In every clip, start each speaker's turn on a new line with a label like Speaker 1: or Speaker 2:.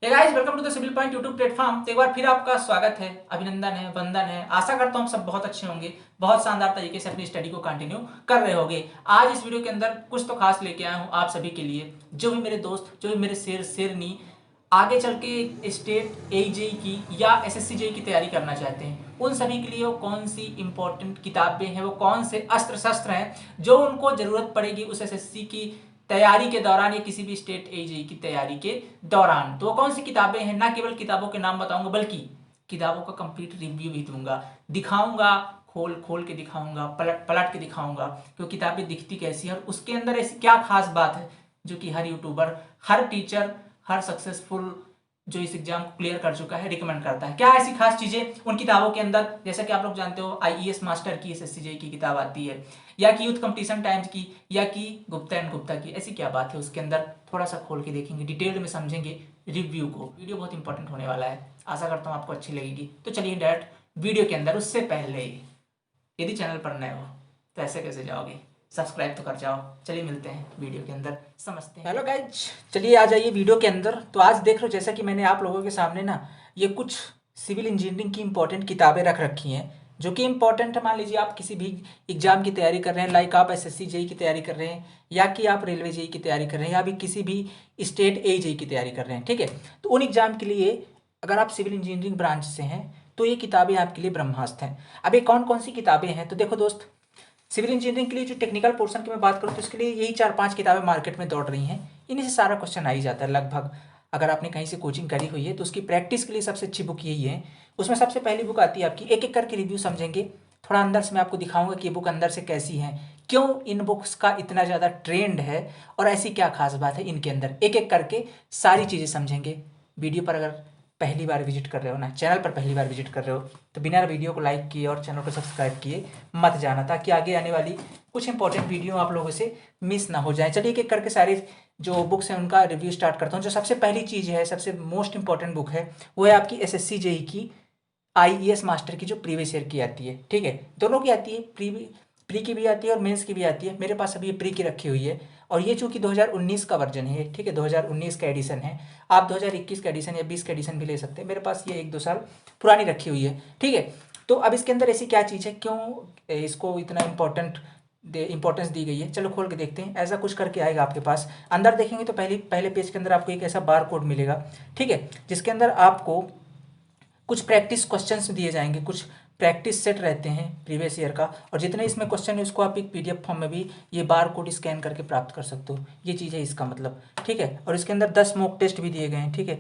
Speaker 1: Hey guys, welcome to the Civil Point YouTube platform. तो एक बार फिर आपका स्वागत है, अभिनंदन है, वंदन है। आशा करता हूँ आप सब बहुत अच्छे होंगे, बहुत शानदार तरीके से अपनी स्टडी को कंटिन्यू कर रहे होंगे। आज इस वीडियो के अंदर कुछ तो खास लेके आया हूँ आप सभी के लिए। जो भी मेरे दोस्त, जो भी मेरे शेरनी आगे चल के स्टेट एजेई की या एसएससी जेई की तैयारी करना चाहते हैं, उन सभी के लिए वो कौन सी इंपॉर्टेंट किताबें हैं, वो कौन से अस्त्र शस्त्र हैं जो उनको जरूरत पड़ेगी उस एसएससी की तैयारी के दौरान या किसी भी स्टेट एजेई की तैयारी के दौरान। तो वो कौन सी किताबें हैं, ना केवल किताबों के नाम बताऊंगा बल्कि किताबों का कंप्लीट रिव्यू भी दूंगा, दिखाऊंगा, खोल खोल के दिखाऊंगा, पलट पलट के दिखाऊंगा कि वो किताबें दिखती कैसी है और उसके अंदर ऐसी क्या खास बात है जो कि हर यूट्यूबर, हर टीचर, हर सक्सेसफुल जो इस एग्जाम को क्लियर कर चुका है रिकमेंड करता है। क्या ऐसी खास चीजें उन किताबों के अंदर, जैसा कि आप लोग जानते हो आईईएस मास्टर की एसएससी जेई की किताब आती है, या कि यूथ कंपटीशन टाइम्स की, या कि गुप्ता एंड गुप्ता की, ऐसी क्या बात है उसके अंदर, थोड़ा सा खोल के देखेंगे, डिटेल में समझेंगे रिव्यू को। वीडियो बहुत इंपॉर्टेंट होने वाला है, आशा करता हूँ आपको अच्छी लगेगी। तो चलिए डायरेक्ट वीडियो के अंदर। उससे पहले यदि चैनल पर नए हो तो ऐसे कैसे जाओगे, सब्सक्राइब तो कर जाओ। चलिए मिलते हैं वीडियो के अंदर, समझते हैं। हेलो गाइज, चलिए आ जाइए वीडियो के अंदर। तो आज देख लो, जैसा कि मैंने आप लोगों के सामने ना ये कुछ सिविल इंजीनियरिंग की इंपॉर्टेंट किताबें रख रखी हैं जो कि इंपॉर्टेंट है। मान लीजिए आप किसी भी एग्जाम की तैयारी कर रहे हैं, लाइक आप एसएससी जेई की तैयारी कर रहे हैं, या कि आप रेलवे जेई की तैयारी कर रहे हैं, या भी किसी भी स्टेट ए जेई की तैयारी कर रहे हैं, ठीक है। तो उन एग्जाम के लिए अगर आप सिविल इंजीनियरिंग ब्रांच से हैं तो ये किताबें आपके लिए ब्रह्मास्त्र हैं। अब ये कौन कौन सी किताबें हैं, तो देखो दोस्त, सिविल इंजीनियरिंग के लिए जो टेक्निकल पोर्शन की मैं बात करूँ तो इसके लिए यही 4-5 किताबें मार्केट में दौड़ रही हैं। इन्हीं से सारा क्वेश्चन आ ही जाता है लगभग। अगर आपने कहीं से कोचिंग करी हुई है तो उसकी प्रैक्टिस के लिए सबसे अच्छी बुक यही है। उसमें सबसे पहली बुक आती है आपकी, एक एक करके रिव्यू समझेंगे। थोड़ा अंदर से मैं आपको दिखाऊंगा कि ये बुक अंदर से कैसी है, क्यों इन बुक्स का इतना ज़्यादा ट्रेंड है और ऐसी क्या खास बात है इनके अंदर। एक एक करके सारी चीज़ें समझेंगे। वीडियो पर अगर पहली बार विजिट कर रहे हो ना, चैनल पर पहली बार विजिट कर रहे हो, तो बिना वीडियो को लाइक किए और चैनल को सब्सक्राइब किए मत जाना, ताकि आगे आने वाली कुछ इंपॉर्टेंट वीडियो आप लोगों से मिस ना हो जाए। चलिए एक एक करके सारी जो बुक्स हैं उनका रिव्यू स्टार्ट करता हूँ। जो सबसे पहली चीज़ है, सबसे मोस्ट इंपॉर्टेंट बुक है, वो है आपकी एसएससी जेई की आईईएस मास्टर की, जो प्रीवियस ईयर की आती है, ठीक है। दोनों की आती है, प्री की भी आती है और मेंस की भी आती है। मेरे पास अभी ये प्री की रखी हुई है और ये चूंकि 2019 का वर्जन है, ठीक है, 2019 का एडिशन है। आप 2021 का एडिशन या 20 का एडिशन भी ले सकते हैं। मेरे पास ये 1-2 साल पुरानी रखी हुई है, ठीक है। तो अब इसके अंदर ऐसी क्या चीज़ है, क्यों इसको इतना इंपॉर्टेंस दी गई है, चलो खोल के देखते हैं। ऐसा कुछ करके आएगा आपके पास। अंदर देखेंगे तो पहले पेज के अंदर आपको एक ऐसा बार कोड मिलेगा, ठीक है, जिसके अंदर आपको कुछ प्रैक्टिस क्वेश्चंस दिए जाएंगे, कुछ प्रैक्टिस सेट रहते हैं प्रीवियस ईयर का, और जितने इसमें क्वेश्चन है उसको आप एक पीडीएफ फॉर्म में भी ये बार कोड स्कैन करके प्राप्त कर सकते हो। ये चीज़ है इसका मतलब, ठीक है। और इसके अंदर 10 मॉक टेस्ट भी दिए गए हैं, ठीक है।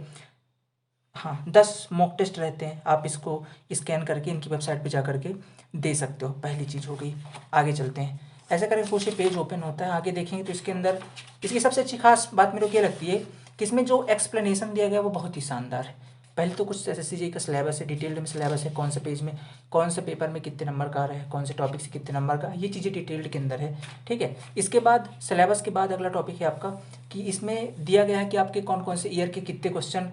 Speaker 1: हाँ, 10 मॉक टेस्ट रहते हैं, आप इसको स्कैन करके इनकी वेबसाइट पर जा करके दे सकते हो। पहली चीज़ हो गई। आगे चलते हैं। ऐसा करके कुछ पेज ओपन होता है, आगे देखेंगे तो इसके अंदर इसकी सबसे अच्छी खास बात मेरे को ये लगती है कि इसमें जो एक्सप्लेनेशन दिया गया है वो बहुत ही शानदार है। पहले तो कुछ एसएससी जेईई का सिलेबस है, डिटेल्ड में सिलेबस है, कौन से पेज में कौन से पेपर में कितने नंबर का आ रहा है, कौन से टॉपिक से कितने नंबर का, ये चीज़ें डिटेल्ड के अंदर है, ठीक है। इसके बाद सिलेबस के बाद अगला टॉपिक है आपका कि इसमें दिया गया है कि आपके कौन कौन से ईयर के कितने क्वेश्चन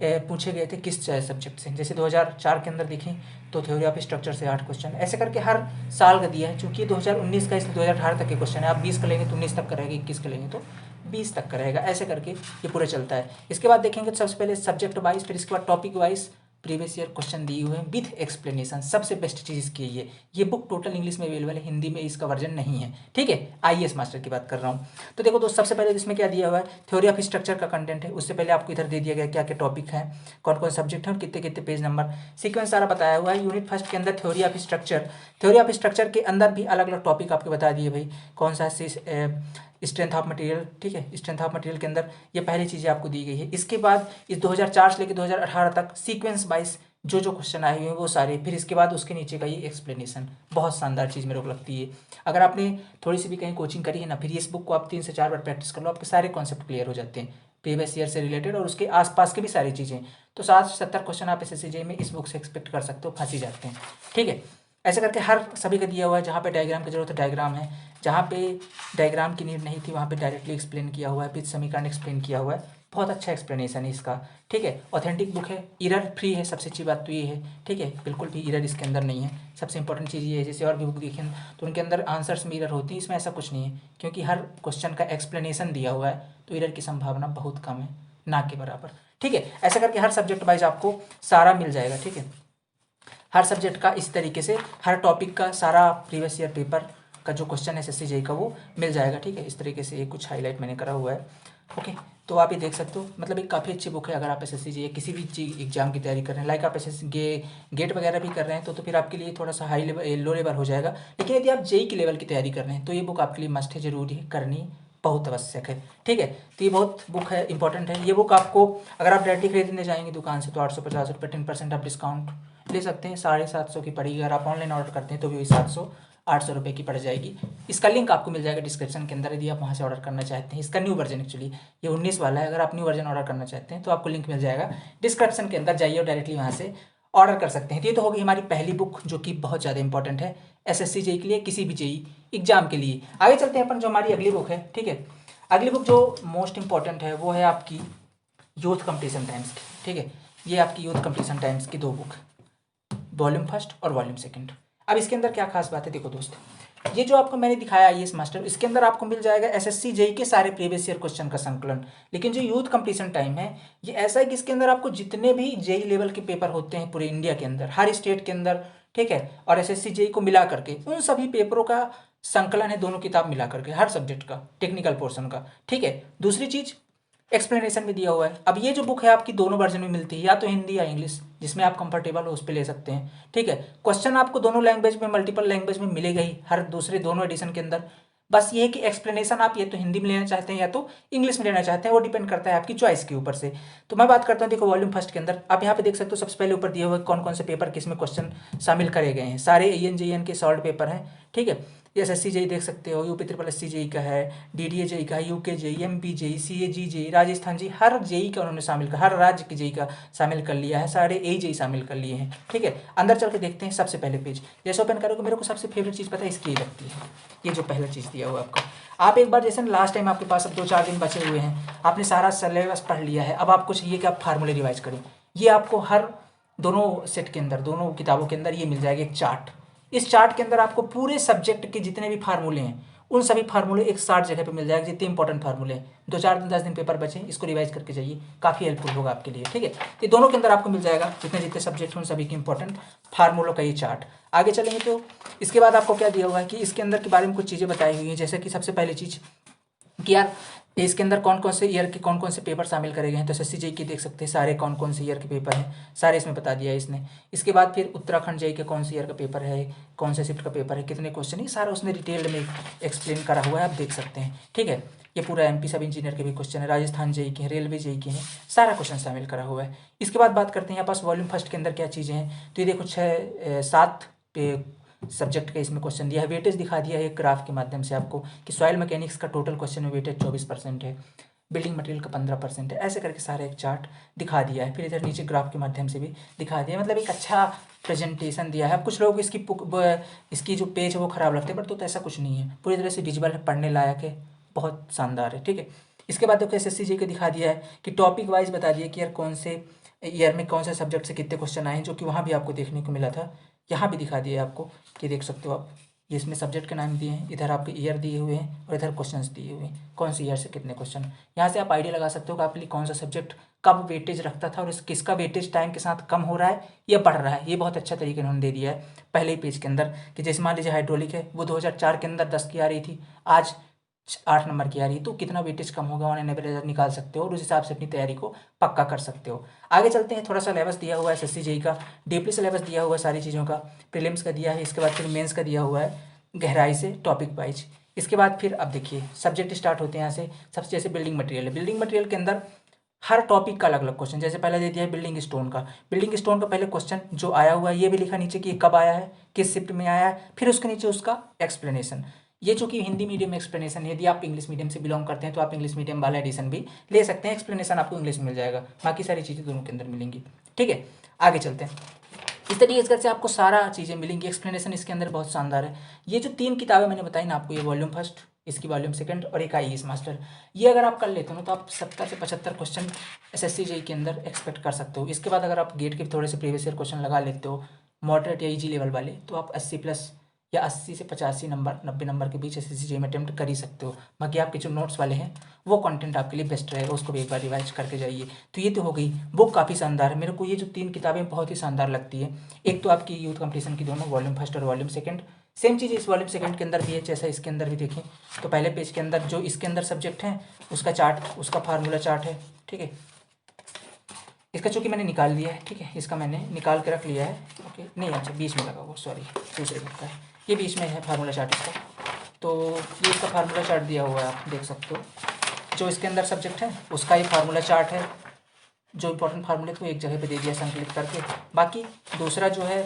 Speaker 1: पूछे गए थे किस सब्जेक्ट से। जैसे 2004 के अंदर देखें तो थ्योरी ऑफ स्ट्रक्चर से 8 क्वेश्चन, ऐसे करके हर साल का दिया है। चूँकि 2019 का, इसलिए 2018 तक के क्वेश्चन है। आप 20 का लेंगे तो 19 तक का रहेगा, 21 का लेंगे तो 20 तक का रहेगा, ऐसे करके ये पूरा चलता है। इसके बाद देखेंगे तो सबसे पहले सब्जेक्ट वाइज, फिर इसके बाद topic wise previous year question दिए हुए हैं विथ एक्सप्लेनेशन। सबसे बेस्ट चीज़ इसकी है ये बुक टोटल इंग्लिश में अवेलेबल है, हिंदी में इसका वर्जन नहीं है, ठीक है। आईएएस मास्टर की बात कर रहा हूँ। तो देखो दोस्त, सबसे पहले इसमें क्या दिया हुआ है, थ्योरी ऑफ स्ट्रक्चर का कंटेंट है। उससे पहले आपको इधर दे दिया गया क्या क्या टॉपिक है, कौन कौन सब्जेक्ट है और कितने कितने पेज नंबर, सीक्वेंस सारा बताया हुआ है। यूनिट फर्स्ट के अंदर theory of structure, theory of structure के अंदर भी अलग अलग टॉपिक आपको बता दिए भाई, कौन सा स्ट्रेंथ ऑफ मटेरियल, ठीक है। स्ट्रेंथ ऑफ मटेरियल के अंदर ये पहली चीज़ें आपको दी गई है। इसके बाद इस 2004 से लेकर 2018 तक सीक्वेंस वाइज जो जो क्वेश्चन आए हुए हैं वो सारे, फिर इसके बाद उसके नीचे का ये एक्सप्लेनेशन। बहुत शानदार चीज़ मेरे को लगती है। अगर आपने थोड़ी सी भी कहीं कोचिंग करी है ना, फिर इस बुक को आप 3 से 4 बार प्रैक्टिस कर लो, आपके सारे कॉन्सेप्ट क्लियर हो जाते हैं प्रीवियस ईयर से रिलेटेड और उसके आसपास की भी सारी चीज़ें। तो 60 से 70 क्वेश्चन आप एसएससी जेईई में इस बुक से एक्सपेक्ट कर सकते हो, फंसी जाते हैं, ठीक है। ऐसे करके हर सभी का दिया हुआ है। जहाँ पे डायग्राम की जरूरत है डायग्राम है, जहाँ पे डायग्राम की नीड नहीं थी वहाँ पे डायरेक्टली एक्सप्लेन किया हुआ है, विद समीकरण एक्सप्लेन किया हुआ है। बहुत अच्छा एक्सप्लेनेशन है इसका, ठीक है। ऑथेंटिक बुक है, इरर फ्री है, सबसे अच्छी बात तो ये है, ठीक है। बिल्कुल भी इरर इसके अंदर नहीं है। सबसे इंपॉर्टेंट चीज़ ये है, जैसे और भी बुक देखें तो उनके अंदर आंसर्स में इरर होती है, इसमें ऐसा कुछ नहीं है, क्योंकि हर क्वेश्चन का एक्सप्लेनेशन दिया हुआ है, तो इरर की संभावना बहुत कम है, ना के बराबर। ठीक है। ऐसा करके हर सब्जेक्ट वाइज आपको सारा मिल जाएगा, ठीक है। हर सब्जेक्ट का इस तरीके से हर टॉपिक का सारा प्रीवियस ईयर पेपर का जो क्वेश्चन है एसएससी जेईई का वो मिल जाएगा, ठीक है। इस तरीके से ये कुछ हाईलाइट मैंने करा हुआ है, ओके। तो आप ये देख सकते हो, मतलब एक काफ़ी अच्छी बुक है अगर आप एसएससी जेईई किसी भी चीज एग्जाम की तैयारी कर रहे हैं, लाइक आप एसएससी गेट वगैरह भी कर रहे हैं तो फिर आपके लिए थोड़ा सा हाई लेवल लो लेवल हो जाएगा। लेकिन यदि आप जेईई की लेवल की तैयारी कर रहे हैं तो ये बुक आपके लिए मस्ट है, जरूरी है, करनी बहुत आवश्यक है, ठीक है। तो ये बहुत बुक है, इंपॉर्टेंट है ये बुक। आपको अगर आप डायरेक्टली खरीदने जाएंगे दुकान से तो 850 रुपये 10% आप डिस्काउंट ले सकते हैं, 750 की पड़ेगी। अगर आप ऑनलाइन ऑर्डर करते हैं तो भी वही 800 रुपये की पड़ जाएगी। इसका लिंक आपको मिल जाएगा डिस्क्रिप्शन के अंदर, यदि आप वहाँ से ऑर्डर करना चाहते हैं। इसका न्यू वर्जन एक्चुअली ये 19 वाला है, अगर आप न्यू वर्जन ऑर्डर करना चाहते हैं तो आपको लिंक मिल जाएगा डिस्क्रिप्शन के अंदर, जाइए और डायरेक्टली वहाँ से ऑर्डर कर सकते हैं। तो ये तो होगी हमारी पहली बुक जो कि बहुत ज़्यादा इंपॉर्टेंट है एसएससी जेईई के लिए, किसी भी जेईई एग्जाम के लिए। आगे चलते हैं अपन, जो हमारी अगली बुक है, ठीक है। अगली बुक जो मोस्ट इंपॉर्टेंट है वो है आपकी यूथ कंपटीशन टाइम्स की, ठीक है। ये आपकी यूथ कंपटीशन टाइम्स की 2 बुक, वॉल्यूम फर्स्ट और वॉल्यूम सेकंड। अब इसके अंदर क्या खास बात है, देखो दोस्त, ये जो आपको मैंने दिखाया आईएएस मास्टर, इसके अंदर आपको मिल जाएगा एसएससी जेईई के सारे प्रीवियस ईयर क्वेश्चन का संकलन। लेकिन जो यूथ कंपटीशन टाइम है ये ऐसा है कि इसके अंदर आपको जितने भी जेईई लेवल के पेपर होते हैं पूरे इंडिया के अंदर, हर स्टेट के अंदर, ठीक है, और एसएससी जेईई को मिला करके उन सभी पेपरों का संकलन है, दोनों किताब मिला करके हर सब्जेक्ट का, टेक्निकल पोर्शन का, ठीक है। दूसरी चीज एक्सप्लेनेशन भी दिया हुआ है। अब ये जो बुक है आपकी दोनों वर्जन में मिलती है, या तो हिंदी या इंग्लिश, जिसमें आप कंफर्टेबल हो उस पर ले सकते हैं, ठीक है। क्वेश्चन आपको दोनों लैंग्वेज में, मल्टीपल लैंग्वेज में मिलेगा ही हर दूसरे दोनों एडिशन के अंदर। बस ये है कि एक्सप्लेनेशन आप ये तो हिंदी में लेना चाहते हैं या तो इंग्लिश में लेना चाहते हैं, वो डिपेंड करता है आपकी चॉइस के ऊपर से। तो मैं बात करता हूँ, देखो वॉल्यूम फर्स्ट के अंदर आप यहाँ पे देख सकते हो, सबसे पहले ऊपर दिए हुए कौन कौन से पेपर किसमें क्वेश्चन शामिल करे गए हैं। सारे एएन के सॉल्व पेपर हैं, ठीक है। एसएससी जेईई देख सकते हो, यूपी ट्रिपल एससी जेईई का है, डीडीए जेईई का है, UK JEE, MP JEE, CAG JEE, Rajasthan JEE, हर जेईई का उन्होंने शामिल कर, हर राज्य की जेईई का शामिल कर लिया है, सारे ए जेईई शामिल कर लिए हैं, ठीक है। अंदर चल के देखते हैं। सबसे पहले पेज जैसे ओपन करोगे, मेरे को सबसे फेवरेट चीज़ पता है इसकी लगती है, ये जो पहला चीज़ दिया हुआ है आपको। आप एक बार जैसे लास्ट टाइम आपके पास अब 2-4 दिन बचे हुए हैं, आपने सारा सिलेबस पढ़ लिया है, अब आपको चाहिए कि आप फार्मूले रिवाइज करें। ये आपको हर दोनों सेट के अंदर, दोनों किताबों के अंदर ये मिल जाएगा एक चार्ट। इस चार्ट के अंदर आपको पूरे सब्जेक्ट के जितने भी फार्मूले हैं उन सभी फार्मूले एक 60 जगह पे मिल जाएगा, जितने इंपॉर्टेंट फार्मूले हैं। 2-4 दिन 10 दिन पेपर बचे, इसको रिवाइज करके जाइए, काफ़ी हेल्पफुल होगा आपके लिए, ठीक है। तो दोनों के अंदर आपको मिल जाएगा जितने जितने सब्जेक्ट हैं उन सभी के इंपॉर्टेंट फार्मूलों का ये चार्ट। आगे चलेंगे तो इसके बाद आपको क्या दिया हुआ है कि इसके अंदर के बारे में कुछ चीज़ें बताई हुई हैं, जैसे कि सबसे पहली चीज़ कि यार इसके अंदर कौन कौन से ईयर के कौन कौन से पेपर शामिल करे गए हैं। तो एसएससी जेईई के देख सकते हैं सारे कौन कौन से ईयर के पेपर हैं, सारे इसमें बता दिया है इसने। इसके बाद फिर उत्तराखंड जेईई के कौन से ईयर का पेपर है, कौन से शिफ्ट का पेपर है, कितने क्वेश्चन है, सारा उसने डिटेल्ड में एक्सप्लेन करा हुआ है, आप देख सकते हैं, ठीक है। ये पूरा एमपी सब इंजीनियर के भी क्वेश्चन है, राजस्थान जेईई के हैं, रेलवे जेईई के हैं, सारा क्वेश्चन शामिल करा हुआ है। इसके बाद बात करते हैं यहाँ पास वॉल्यूम फर्स्ट के अंदर क्या चीज़ें हैं। तो ये देखो 7 सब्जेक्ट का इसमें क्वेश्चन दिया है, वेटेज दिखा दिया है एक ग्राफ के माध्यम से आपको कि सॉइल मैकेनिक्स का टोटल क्वेश्चन में वेटेज 24% है, बिल्डिंग मटेरियल का 15% है, ऐसे करके सारा एक चार्ट दिखा दिया है। फिर इधर नीचे ग्राफ के माध्यम से भी दिखा दिया है, मतलब एक अच्छा प्रेजेंटेशन दिया है। अब कुछ लोग इसकी जो पेज है वो ख़राब लगते हैं, बट तो ऐसा कुछ नहीं है, पूरी तरह से विजुअल है, पढ़ने लायक है, बहुत शानदार है, ठीक है। इसके बाद देखो एसएससी जेईई को दिखा दिया है कि टॉपिक वाइज बता दिया कि यार कौन से ईयर में कौन से सब्जेक्ट से कितने क्वेश्चन आए हैं, जो कि वहाँ भी आपको देखने को मिला था, यहाँ भी दिखा दिया है आपको कि देख सकते हो आप, ये इसमें सब्जेक्ट के नाम दिए हैं, इधर आपके ईयर दिए हुए हैं और इधर क्वेश्चंस दिए हुए हैं, कौन सी ईयर से कितने क्वेश्चन। यहाँ से आप आइडिया लगा सकते हो कि आपके लिए कौन सा सब्जेक्ट कब वेटेज रखता था और किसका वेटेज टाइम के साथ कम हो रहा है या बढ़ रहा है। ये बहुत अच्छा तरीके उन्होंने दे दिया है पहले ही पेज के अंदर कि जैसे मान लीजिए हाइड्रोलिक है, वो 2004 के अंदर 10 की आ रही थी, आज 8 नंबर की आ रही है, तो कितना वेटेज कम होगा ऑन एन एवरेज निकाल सकते हो और उस हिसाब से अपनी तैयारी को पक्का कर सकते हो। आगे चलते हैं, थोड़ा सा सिलेबस दिया हुआ है एसएससी जेईई का, डीपली सिलेबस दिया हुआ है सारी चीज़ों का, प्रीलिम्स का दिया है, इसके बाद फिर मेंस का दिया हुआ है गहराई से टॉपिक वाइज। इसके बाद फिर अब देखिए सब्जेक्ट स्टार्ट होते हैं यहाँ से। सबसे जैसे बिल्डिंग मटेरियल है, बिल्डिंग मटेरियल के अंदर हर टॉपिक का अलग अलग क्वेश्चन, जैसे पहले दे दिया है बिल्डिंग स्टोन का। बिल्डिंग स्टोन का पहले क्वेश्चन जो आया हुआ है ये भी लिखा नीचे कि ये कब आया है, किस शिफ्ट में आया है, फिर उसके नीचे उसका एक्सप्लेनेशन। ये चूंकि हिंदी मीडियम में एक्सप्लेनेशन है, यदि आप इंग्लिश मीडियम से बिलोंग करते हैं तो आप इंग्लिश मीडियम वाला एडिशन भी ले सकते हैं, एक्सप्लेनेशन आपको इंग्लिश में मिल जाएगा, बाकी सारी चीज़ें दोनों के अंदर मिलेंगी, ठीक है। आगे चलते हैं, इस तरीके से आपको सारा चीज़ें मिलेंगी, एक्सप्लेनेशन इसके अंदर बहुत शानदार है। ये जो 3 किताबें मैंने बताई ना आपको, ये वॉल्यूम फर्स्ट, इसकी वॉल्यूम सेकंड और एक आईएएस मास्टर, ये अगर आप कर लेते हो ना तो आप 70 से 75 क्वेश्चन एसएससी जेईई के अंदर एक्सपेक्ट कर सकते हो। इसके बाद अगर आप गेट के थोड़े से प्रीवियस ईयर क्वेश्चन लगा लेते हो, मॉडरेट या ईजी लेवल वाले, तो आप 80+ या 80 से 85 नंबर 90 नंबर के बीच SSC में अटेम्प्ट कर ही सकते हो। बाकी आपके जो नोट्स वाले हैं वो कंटेंट आपके लिए बेस्ट रहेगा, उसको भी एक बार रिवाइज करके जाइए। तो ये तो हो गई, बुक काफ़ी शानदार है। मेरे को ये जो 3 किताबें बहुत ही शानदार लगती है। एक तो आपकी यूथ कंपटीशन की दोनों, वॉल्यूम फर्स्ट और वॉल्यूम सेकंड। सेम चीज़ इस वॉल्यूम सेकंड के अंदर भी है, जैसा इसके अंदर भी देखें तो पहले पेज के अंदर जो इसके अंदर सब्जेक्ट है उसका चार्ट, उसका फार्मूला चार्ट है, ठीक है। इसका चूँकि मैंने निकाल लिया है, ठीक है, इसका मैंने निकाल के रख लिया है, ओके। नहीं, अच्छा बीच में लगा वो, सॉरी, दूसरे बुक का है ये, बीच में है फार्मूला चार्ट इसका। तो ये इसका फार्मूला चार्ट दिया हुआ है, आप देख सकते हो। जो इसके अंदर सब्जेक्ट है उसका ये फार्मूला चार्ट है, जो इंपॉर्टेंट फार्मूले को एक जगह पे दे दिया संकलित करके। बाकी दूसरा जो है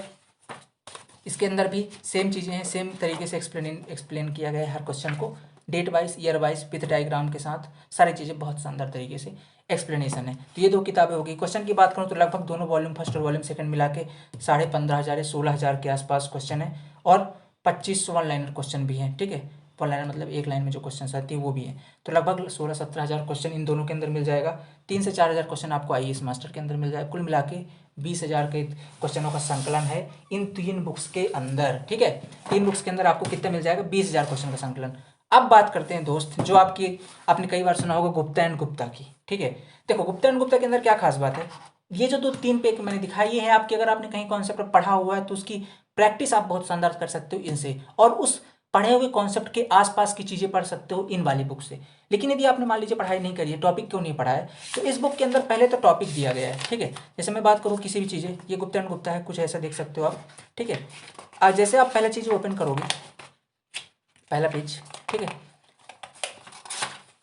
Speaker 1: इसके अंदर भी सेम चीज़ें हैं, सेम तरीके से एक्सप्लेन किया गया है हर क्वेश्चन को, date wise, year wise, with diagram के साथ, सारी चीज़ें बहुत शानदार तरीके से एक्सप्लेनेशन है। तो ये 2 किताबें होगी। क्वेश्चन की बात करूँ तो लगभग दोनों वॉल्यूम फर्स्ट और वॉल्यूम सेकंड मिला के 15,500 या 16,000 के आसपास क्वेश्चन है, और 25 वन लाइनर क्वेश्चन भी हैं, ठीक है। वन लाइनर मतलब एक लाइन में जो क्वेश्चन आती है वो भी है। तो लगभग 16-17 हज़ार क्वेश्चन इन दोनों के अंदर मिल जाएगा। 3 से 4 हज़ार क्वेश्चन आपको IAS मास्टर के अंदर मिल जाएगा। कुल मिला के 20,000 के क्वेश्चनों का संकलन है इन 3 बुक्स के अंदर, ठीक है। 3 बुक्स के अंदर आपको कितना मिल जाएगा? 20,000 क्वेश्चन का संकलन। अब बात करते हैं दोस्त, जो आपने कई बार सुना होगा गुप्ता एंड गुप्ता की, ठीक है। देखो गुप्ता एंड गुप्ता के अंदर क्या खास बात है, ये जो 2-3 पेज मैंने दिखाई ये है आपकी, अगर आपने कहीं कॉन्सेप्ट पढ़ा हुआ है तो उसकी प्रैक्टिस आप बहुत शानदार कर सकते हो इनसे, और उस पढ़े हुए कॉन्सेप्ट के आसपास की चीज़ें पढ़ सकते हो इन वाली बुक से। लेकिन यदि आपने मान लीजिए पढ़ाई नहीं करी है, टॉपिक क्यों नहीं पढ़ा है, तो इस बुक के अंदर पहले तो टॉपिक दिया गया है, ठीक है। जैसे मैं बात करूँ किसी भी चीज़ें, ये गुप्ता एंड गुप्ता है, कुछ ऐसा देख सकते हो आप, ठीक है। आज जैसे आप पहला चीज़ ओपन करोगे, पहला पेज, ठीक है,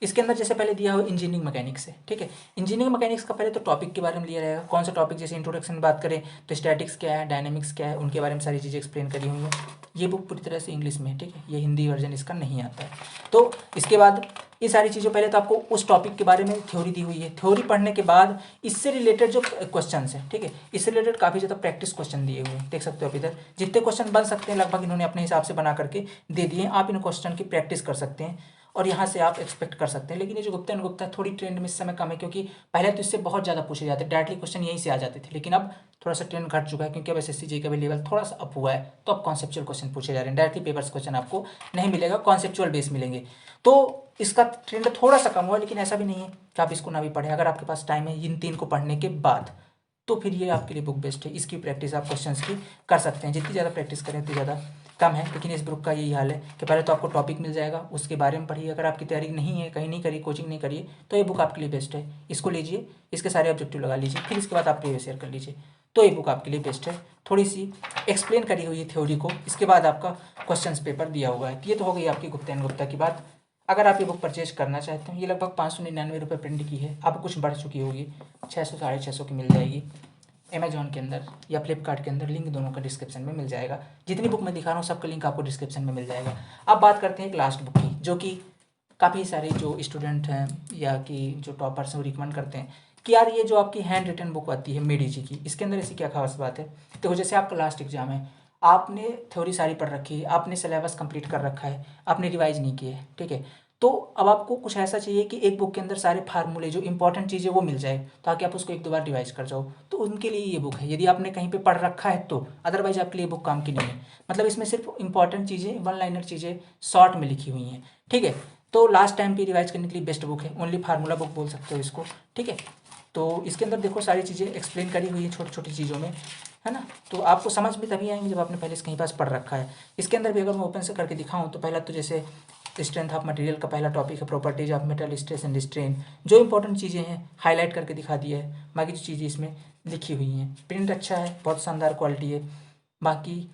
Speaker 1: इसके अंदर जैसे पहले दिया हो इंजीनियरिंग मैकेनिक्स है, ठीक है। इंजीनियरिंग मैकेनिक्स का पहले तो टॉपिक के बारे में लिया रहेगा, कौन सा टॉपिक, जैसे इंट्रोडक्शन में बात करें तो स्टैटिक्स क्या है, डायनेमिक्स क्या है, उनके बारे में सारी चीज़ें एक्सप्लेन करी हुई हैं। ये बुक पूरी तरह से इंग्लिश में है, ठीक है, ये हिंदी वर्जन इसका नहीं आता है। तो इसके बाद ये सारी चीज़ों, पहले तो आपको उस टॉपिक के बारे में थ्योरी दी हुई है, थ्योरी पढ़ने के बाद इससे रिलेटेड जो क्वेश्चन है, ठीक है, इससे रिलेटेड काफ़ी ज़्यादा प्रैक्टिस क्वेश्चन दिए हुए हैं, देख सकते हो आप इधर। जितने क्वेश्चन बन सकते हैं लगभग इन्होंने अपने हिसाब से बना करके दे दिए हैं, आप इन क्वेश्चन की प्रैक्टिस कर सकते हैं और यहाँ से आप एक्सपेक्ट कर सकते हैं। लेकिन ये जो गुप्ता एंड गुप्ता थोड़ी ट्रेंड में इस समय कम है, क्योंकि पहले तो इससे बहुत ज़्यादा पूछे जाते, डायरेक्टली क्वेश्चन यहीं से आ जाते थे, लेकिन अब थोड़ा सा ट्रेंड घट चुका है, क्योंकि अब SSC JEE का भी लेवल थोड़ा सा अप हुआ है, तो अब कॉन्सेप्चुअल क्वेश्चन पूछे जा रहे हैं, डायरेक्टली पेपर्स क्वेश्चन आपको नहीं मिलेगा, कॉन्सेप्चुअल बेस मिलेंगे। तो इसका ट्रेंड थोड़ा सा कम हुआ, लेकिन ऐसा भी नहीं है कि आप इसको ना भी पढ़ें। अगर आपके पास टाइम है इन 3 को पढ़ने के बाद, तो फिर ये आपके लिए बुक बेस्ट है। इसकी प्रैक्टिस आप क्वेश्चंस की कर सकते हैं, जितनी ज़्यादा प्रैक्टिस करें उतनी ज़्यादा कम है। लेकिन इस बुक का यही हाल है कि पहले तो आपको टॉपिक मिल जाएगा, उसके बारे में पढ़िए। अगर आपकी तैयारी नहीं है, कहीं नहीं करी, कोचिंग नहीं करिए, तो ये बुक आपके लिए बेस्ट है। इसको लीजिए, इसके सारे ऑब्जेक्टिव लगा लीजिए, फिर इसके बाद आप प्रीवियस ईयर कर लीजिए, तो ये बुक आपके लिए बेस्ट है। थोड़ी सी एक्सप्लेन करी हुई है थ्योरी को, इसके बाद आपका क्वेश्चन पेपर दिया हुआ है। ये तो हो गई आपकी गुप्ता एंड गुप्ता की बात। अगर आप ये बुक परचेज करना चाहते हैं, ये लगभग 599 रुपये प्रिंट की है, अब कुछ बढ़ चुकी होगी, 600 650 की मिल जाएगी अमेजॉन के अंदर या फ्लिपकार्ट के अंदर। लिंक दोनों का डिस्क्रिप्शन में मिल जाएगा। जितनी बुक मैं दिखा रहा हूँ सबका लिंक आपको डिस्क्रिप्शन में मिल जाएगा। अब बात करते हैं एक लास्ट बुक की, जो कि काफ़ी सारे जो स्टूडेंट हैं या कि जो टॉपर्स हैं वो रिकमेंड करते हैं कि यार ये जो आपकी हैंड रिटन बुक आती है मेडी जी की, इसके अंदर ऐसी क्या खास बात है। देखो जैसे आपका लास्ट एग्जाम है, आपने थ्योरी सारी पढ़ रखी है, आपने सिलेबस कंप्लीट कर रखा है, आपने रिवाइज नहीं किया है, ठीक है। तो अब आपको कुछ ऐसा चाहिए कि एक बुक के अंदर सारे फार्मूले जो इंपॉर्टेंट चीज़ें वो मिल जाए, ताकि आप उसको 1-2 बार रिवाइज कर जाओ। तो उनके लिए ये बुक है, यदि आपने कहीं पे पढ़ रखा है तो, अदरवाइज आपके लिए बुक काम की नहीं है। मतलब इसमें सिर्फ इंपॉर्टेंट चीज़ें, वन लाइनर चीज़ें शॉर्ट में लिखी हुई हैं, ठीक है। तो लास्ट टाइम पे रिवाइज करने के लिए बेस्ट बुक है, ओनली फार्मूला बुक बोल सकते हो इसको, ठीक है। तो इसके अंदर देखो सारी चीज़ें एक्सप्लेन करी हुई है छोटी छोटी चीज़ों में, है ना। तो आपको समझ भी तभी आएंगे जब आपने पहले से कहीं पास पढ़ रखा है। इसके अंदर भी अगर मैं ओपन से करके दिखाऊं तो पहला तो जैसे स्ट्रेंथ ऑफ मटेरियल का पहला टॉपिक है, properties of metal, stress and strain, जो इंपॉर्टेंट चीज़ें हैं हाईलाइट करके दिखा दिया है। बाकी जो चीज़ें इसमें लिखी हुई हैं, प्रिंट अच्छा है, बहुत शानदार क्वालिटी है। बाकी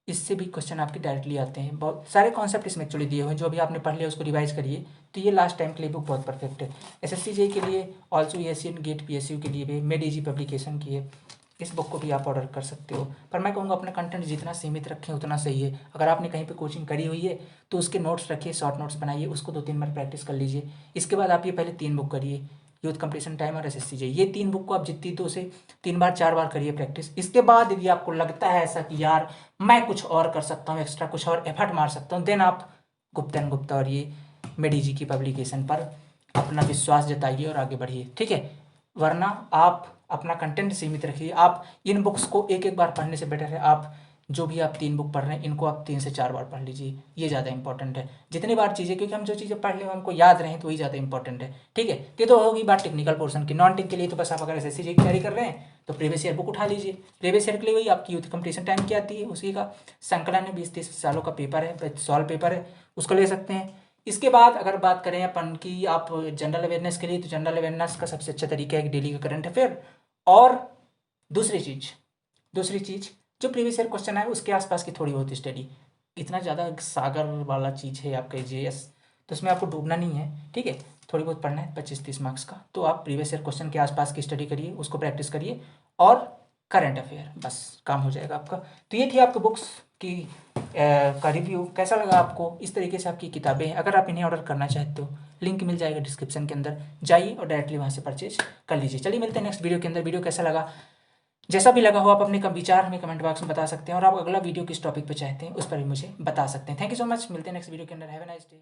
Speaker 1: इससे भी क्वेश्चन आपके डायरेक्टली आते हैं, बहुत सारे कॉन्सेप्ट इसमें एक्चुअली दिए हुए हैं, जो अभी आपने पढ़ लिया उसको रिवाइज करिए। तो ये लास्ट टाइम के लिए बुक बहुत परफेक्ट है। SSC JEE के लिए, ऑल्सो एशियन गेट PSU के लिए भी मेड इजी पब्लिकेशन की है, इस बुक को भी आप ऑर्डर कर सकते हो। पर मैं कहूँगा अपना कंटेंट जितना सीमित रखें उतना सही है। अगर आपने कहीं पे कोचिंग करी हुई है तो उसके नोट्स रखिए, शॉर्ट नोट्स बनाइए, उसको 2-3 बार प्रैक्टिस कर लीजिए। इसके बाद आप ये पहले 3 बुक करिए, यूथ कंपटीशन टाइम और SSC JEE, ये 3 बुक को आप जितनी 2 से 3 बार 4 बार करिए प्रैक्टिस। इसके बाद यदि आपको लगता है ऐसा कि यार मैं कुछ और कर सकता हूँ, एक्स्ट्रा कुछ और एफर्ट मार सकता हूँ, देन आप गुप्ता एंड गुप्ता और ये मेडी जी की पब्लिकेशन पर अपना विश्वास जताइए और आगे बढ़िए, ठीक है। वरना आप अपना कंटेंट सीमित रखिए। आप इन बुक्स को एक एक बार पढ़ने से बेटर है आप जो भी आप 3 बुक पढ़ रहे हैं इनको आप 3 से 4 बार पढ़ लीजिए, ये ज़्यादा इंपॉर्टेंट है। जितनी बार चीज़ें, क्योंकि हम जो चीज़ें पढ़ लें हमको याद रहें तो वही ज़्यादा इंपॉर्टेंट है। ठीक है, ये तो होगी बात टेक्निकल पोर्शन की। नॉन टेक के लिए तो बस आप अगर एसएससी की तैयारी कर रहे हैं तो प्रीवियस ईयर बुक उठा लीजिए। प्रीवियस ईयर के लिए वही आपकी यूथ कंपटीशन टाइम की आती है, उसी का संकलन है, 20-30 सालों का पेपर है, सॉल्व पेपर है, उसको ले सकते हैं। इसके बाद अगर बात करें अपन की आप जनरल अवेयरनेस के लिए, तो जनरल अवेयरनेस का सबसे अच्छा तरीका है डेली का करंट अफेयर। और दूसरी चीज़ जो प्रीवियस ईयर क्वेश्चन है उसके आसपास की थोड़ी बहुत स्टडी। इतना ज़्यादा सागर वाला चीज़ है आपका जीएस, तो उसमें आपको डूबना नहीं है। ठीक है, थोड़ी बहुत पढ़ना है 25-30 मार्क्स का, तो आप प्रीवियस ईयर क्वेश्चन के आसपास की स्टडी करिए, उसको प्रैक्टिस करिए और करंट अफेयर, बस काम हो जाएगा आपका। तो ये थी आपकी बुक्स की का रिव्यू। कैसा लगा आपको? इस तरीके से आपकी किताबें हैं। अगर आप इन्हें ऑर्डर करना चाहते हो, लिंक मिल जाएगा डिस्क्रिप्शन के अंदर, जाइए और डायरेक्टली वहाँ से परचेज कर लीजिए। चलिए मिलते हैं नेक्स्ट वीडियो के अंदर। वीडियो कैसा लगा, जैसा भी लगा हो आप अपने विचार हमें कमेंट बॉक्स में बता सकते हैं, और आप अगला वीडियो किस टॉपिक पे चाहते हैं उस पर भी मुझे बता सकते हैं। थैंक यू सो मच, मिलते हैं नेक्स्ट वीडियो के अंदर। Have a nice day.